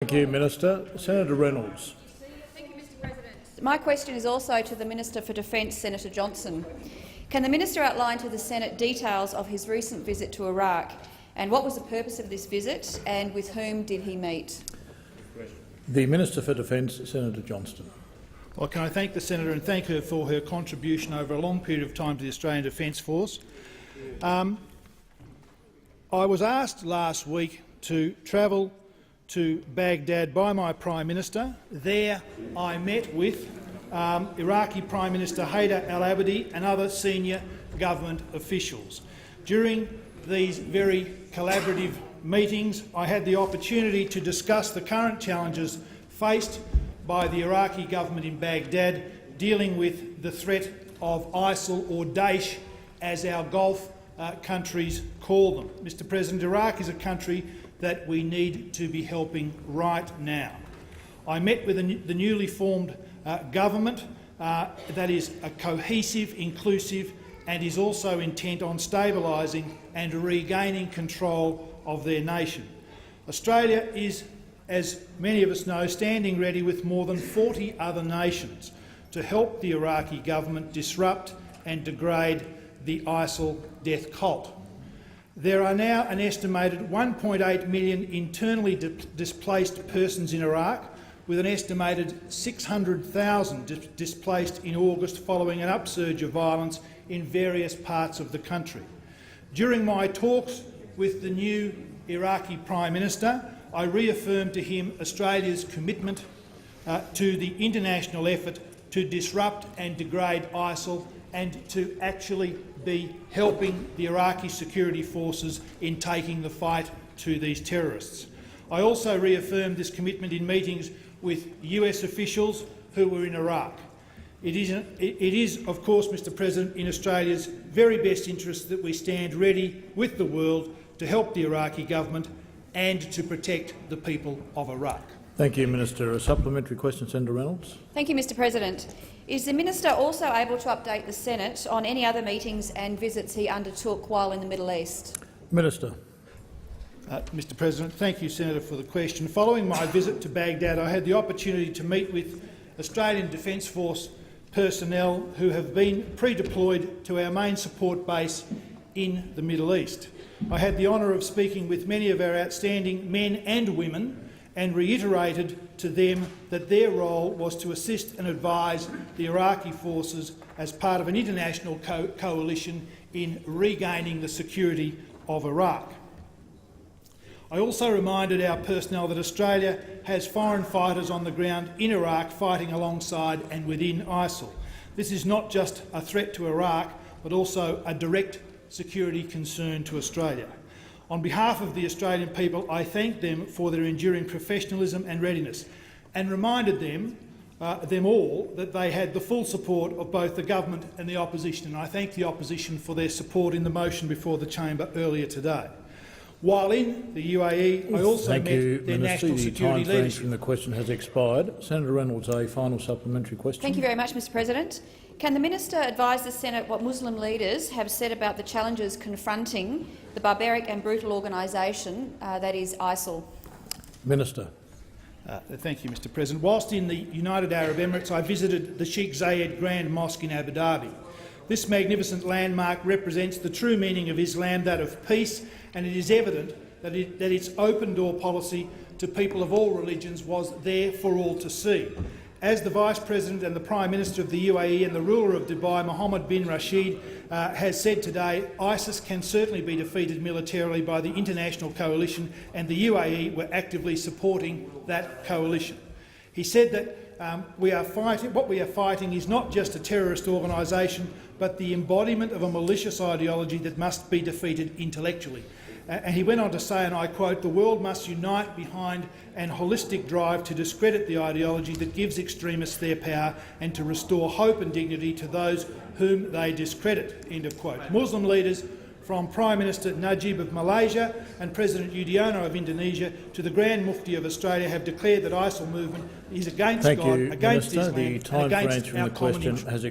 Thank you, Minister. Senator Reynolds. Thank you, Mr. President. My question is also to the Minister for Defence, Senator Johnson. Can the minister outline to the Senate details of his recent visit to Iraq, and what was the purpose of this visit, and with whom did he meet? The Minister for Defence, Senator Johnston. Well, can I thank the senator and thank her for her contribution over a long period of time to the Australian Defence Force. I was asked last week to travel to Baghdad by my Prime Minister. There I met with Iraqi Prime Minister Haider al-Abadi and other senior government officials. During these very collaborative meetings, I had the opportunity to discuss the current challenges faced by the Iraqi government in Baghdad, dealing with the threat of ISIL, or Daesh as our Gulf countries call them. Mr. President, Iraq is a country that we need to be helping right now. I met with the newly formed government that is a cohesive, inclusive, and is also intent on stabilising and regaining control of their nation. Australia is, as many of us know, standing ready with more than 40 other nations to help the Iraqi government disrupt and degrade the ISIL death cult. There are now an estimated 1.8 million internally displaced persons in Iraq, with an estimated 600,000 displaced in August following an upsurge of violence in various parts of the country. During my talks with the new Iraqi Prime Minister, I reaffirmed to him Australia's commitment to the international effort to disrupt and degrade ISIL and to actually be helping the Iraqi security forces in taking the fight to these terrorists. I also reaffirmed this commitment in meetings with US officials who were in Iraq. It is, of course, Mr. President, in Australia's very best interest that we stand ready with the world to help the Iraqi government and to protect the people of Iraq. Thank you, Minister. A supplementary question, Senator Reynolds. Thank you, Mr. President. Is the minister also able to update the Senate on any other meetings and visits he undertook while in the Middle East? Minister. Mr. President, thank you, Senator, for the question. Following my visit to Baghdad, I had the opportunity to meet with Australian Defence Force personnel who have been pre-deployed to our main support base in the Middle East. I had the honour of speaking with many of our outstanding men and women and reiterated to them that their role was to assist and advise the Iraqi forces as part of an international coalition in regaining the security of Iraq. I also reminded our personnel that Australia has foreign fighters on the ground in Iraq fighting alongside and within ISIL. This is not just a threat to Iraq, but also a direct security concern to Australia. On behalf of the Australian people, I thank them for their enduring professionalism and readiness, and reminded them all that they had the full support of both the government and the opposition. And I thank the opposition for their support in the motion before the chamber earlier today. While in the UAE, I also met their national security leadership. The time from the question has expired. Senator Reynolds, a final supplementary question. Thank you very much, Mr. President. Can the minister advise the Senate what Muslim leaders have said about the challenges confronting the barbaric and brutal organisation that is ISIL? Minister. Thank you, Mr. President. Whilst in the United Arab Emirates, I visited the Sheikh Zayed Grand Mosque in Abu Dhabi. This magnificent landmark represents the true meaning of Islam, that of peace, and it is evident that its open-door policy to people of all religions was there for all to see. As the Vice President and the Prime Minister of the UAE and the ruler of Dubai, Mohammed bin Rashid, has said today, ISIS can certainly be defeated militarily by the international coalition, and the UAE were actively supporting that coalition. He said that what we are fighting is not just a terrorist organisation, but the embodiment of a malicious ideology that must be defeated intellectually. And he went on to say, and I quote, "The world must unite behind an holistic drive to discredit the ideology that gives extremists their power and to restore hope and dignity to those whom they discredit." End of quote. Muslim leaders, from Prime Minister Najib of Malaysia and President Yudhoyono of Indonesia to the Grand Mufti of Australia, have declared that ISIL movement is against God, against Islam, and against our common interests.